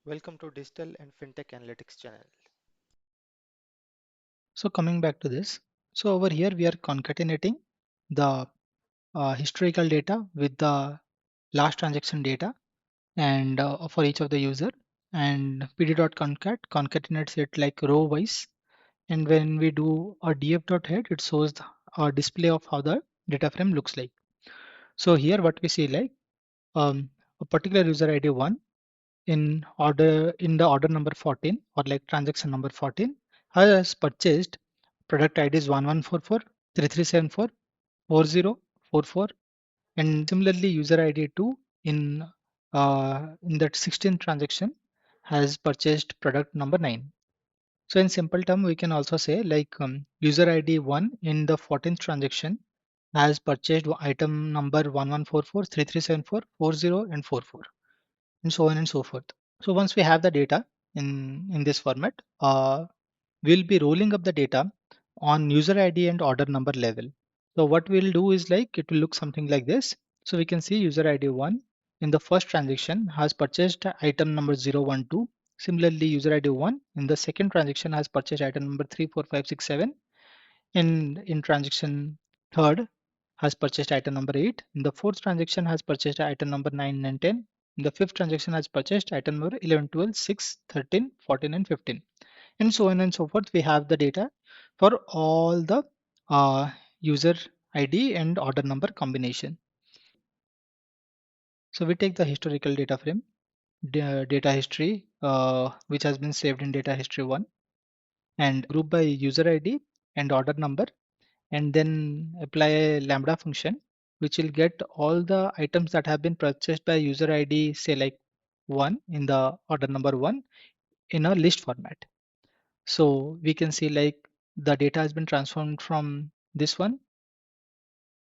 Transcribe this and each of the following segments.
Welcome to Digital and FinTech Analytics channel. So coming back to this, so over here we are concatenating the historical data with the last transaction data and for each of the user, and pd.concat concatenates it like row wise, and when we do a df.head it shows a display of how the data frame looks like. So here what we see like a particular user id 1 in the order number 14 or like transaction number 14 has purchased product IDs 1144, 3374, 4044, and similarly user ID 2 in that 16th transaction has purchased product number 9. So in simple term we can also say like user ID 1 in the 14th transaction has purchased item number 1144, 3374, 40, and 44, and so on and so forth. So once we have the data in this format, we'll be rolling up the data on user ID and order number level. So what we'll do is like it will look something like this. So we can see user ID 1 in the first transaction has purchased item number 012. Similarly, user ID 1 in the second transaction has purchased item number 34567. In transaction third has purchased item number 8. In the fourth transaction has purchased item number 9 and 10. In the fifth transaction has purchased item number 11, 12, 6, 13, 14, and 15. And so on and so forth. We have the data for all the uh, user ID and order number combination. So we take the historical data frame, data history, which has been saved in data history 1, and group by user ID and order number, and then apply a lambda function which will get all the items that have been purchased by user ID, say like 1 in the order number 1 in a list format. So we can see like the data has been transformed from this one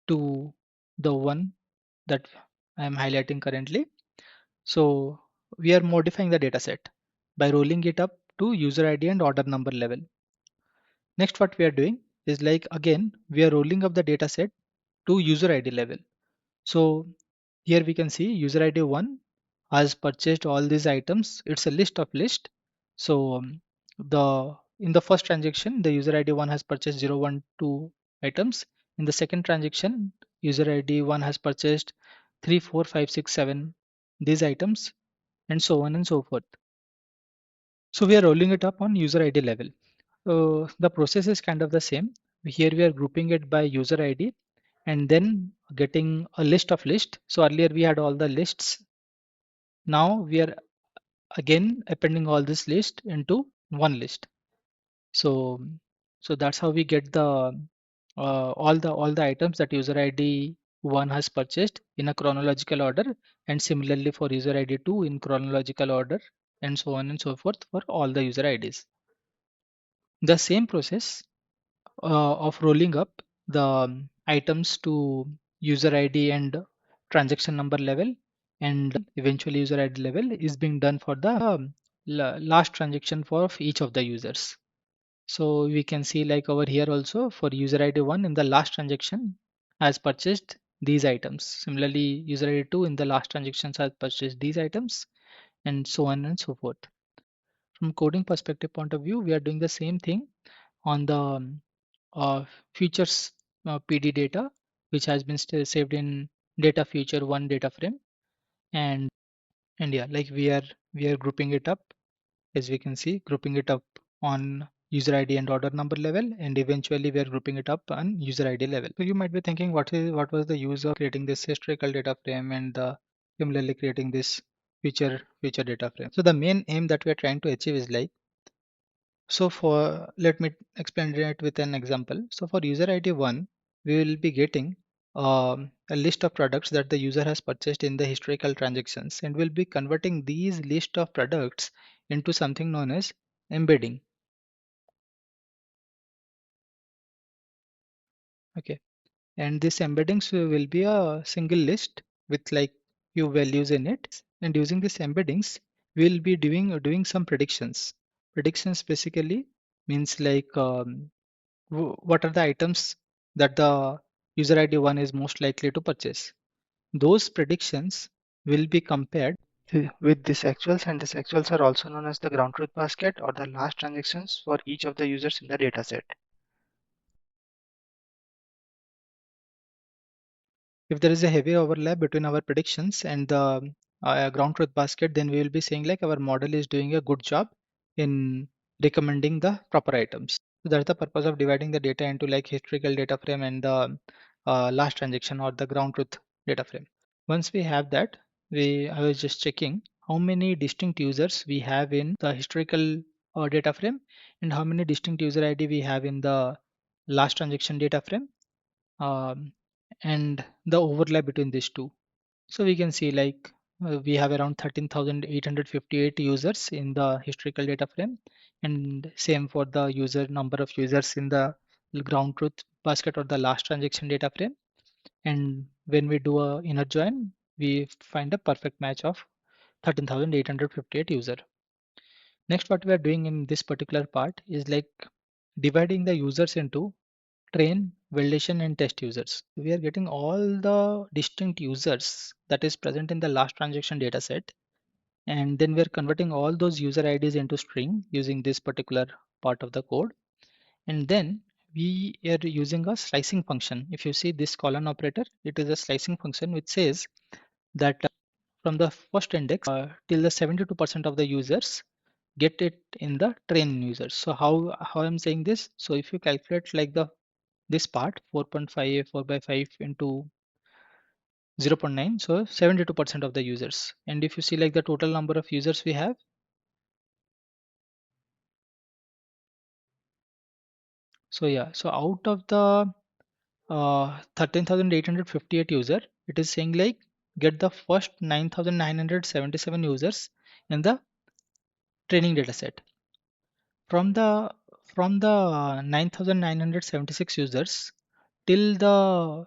to the one that I am highlighting currently. So we are modifying the data set by rolling it up to user ID and order number level. Next, what we are doing is like again, we are rolling up the data set to user ID level. So here we can see user ID 1 has purchased all these items. It's a list of list. So the in the first transaction, the user ID 1 has purchased 012 items. In the second transaction, user ID 1 has purchased 3, 4, 5, 6, 7 these items, and so on and so forth. So we are rolling it up on user ID level. So the process is kind of the same. Here we are grouping it by user ID and then getting a list of list. So earlier we had all the lists. Now we are again appending all this list into one list. So so that's how we get the all the items that user ID 1 has purchased in a chronological order, and similarly for user ID 2 in chronological order, and so on and so forth for all the user IDs. The same process of rolling up the items to user ID and transaction number level, and eventually user ID level is being done for the last transaction for each of the users. So we can see like over here also for user ID 1 in the last transaction has purchased these items. Similarly, user ID 2 in the last transactions has purchased these items, and so on and so forth. From coding perspective point of view, we are doing the same thing on the uh, futures PD data, which has been saved in data future 1 data frame, and yeah, like we are grouping it up, as we can see, grouping it up on user ID and order number level, and eventually we are grouping it up on user ID level. So you might be thinking, what was the use of creating this historical data frame and similarly creating this future data frame? So the main aim that we are trying to achieve is like, so for let me explain it with an example. So for user ID 1, we will be getting a list of products that the user has purchased in the historical transactions, and we'll be converting these list of products into something known as embedding. Okay, and this embeddings will be a single list with like few values in it, and using these embeddings, we'll be doing some predictions. Predictions basically means like what are the items that the user ID 1 is most likely to purchase. Those predictions will be compared with these actuals, and these actuals are also known as the ground truth basket or the last transactions for each of the users in the dataset. If there is a heavy overlap between our predictions and the ground truth basket, then we will be saying like our model is doing a good job in recommending the proper items. So that's the purpose of dividing the data into like historical data frame and the last transaction or the ground truth data frame. Once we have that, I was just checking how many distinct users we have in the historical data frame and how many distinct user ID we have in the last transaction data frame, um, and the overlap between these two. So we can see like we have around 13,858 users in the historical data frame, and same for the user number of users in the ground truth basket or the last transaction data frame. And when we do a inner join, we find a perfect match of 13,858 user. Next, what we are doing in this particular part is like dividing the users into train, validation, and test users. We are getting all the distinct users that is present in the last transaction data set, and then we are converting all those user IDs into string using this particular part of the code. And then we are using a slicing function. If you see this colon operator, it is a slicing function which says that from the first index till the 72% of the users get it in the train users. So how I'm saying this? So if you calculate like the this part 4.5 4 by 5 into 0.9, so 72% of the users. And if you see like the total number of users we have, so yeah, so out of the 13,858 user, it is saying like get the first 9,977 users in the training data set. From the 9,976 users till the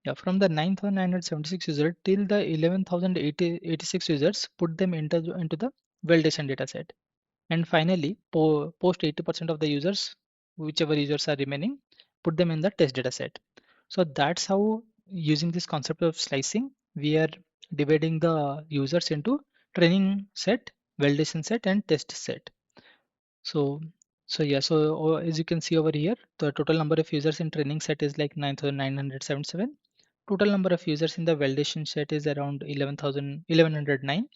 yeah, from the 9,976 user till the 11,086 users, put them into the validation data set. And finally, post 80% of the users, whichever users are remaining, put them in the test data set. So that's how, using this concept of slicing, we are dividing the users into training set, validation set, and test set. So, so as you can see over here, the total number of users in training set is like 9,977. Total number of users in the validation set is around 11,109.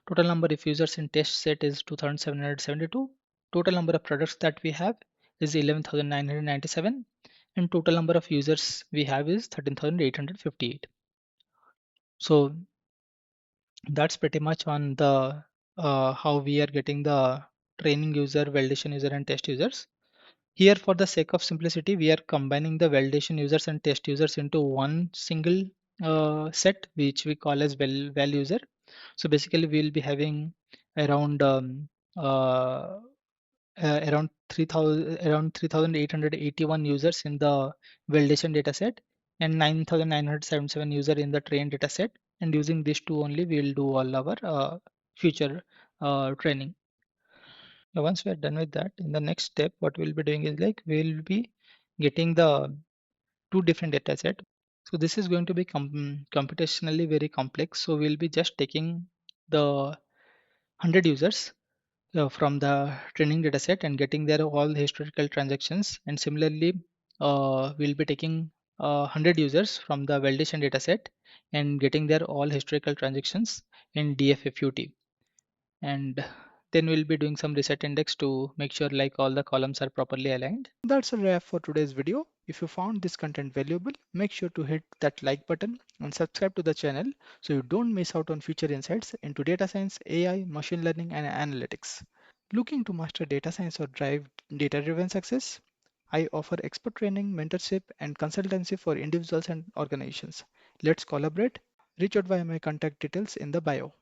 Total number of users in test set is 2,772. Total number of products that we have is 11,997. And total number of users we have is 13,858. So that's pretty much on the how we are getting the training user, validation user, and test users. Here, for the sake of simplicity, we are combining the validation users and test users into one single set, which we call as val user. So basically, we'll be having around uh, around 3,881 users in the validation dataset and 9,977 user in the train dataset. And using these two only, we'll do all our future training. Now, once we are done with that, in the next step, what we'll be doing is like we'll be getting the two different data set. So this is going to be computationally very complex. So we'll be just taking the 100 users from the training data set and getting their all historical transactions. And similarly, we'll be taking 100 users from the validation data set and getting their all historical transactions in DFFUT. And then we'll be doing some reset index to make sure like all the columns are properly aligned. That's a wrap for today's video. If you found this content valuable, make sure to hit that like button and subscribe to the channel so you don't miss out on future insights into data science, AI, machine learning, and analytics. Looking to master data science or drive data-driven success? I offer expert training, mentorship, and consultancy for individuals and organizations. Let's collaborate. Reach out via my contact details in the bio.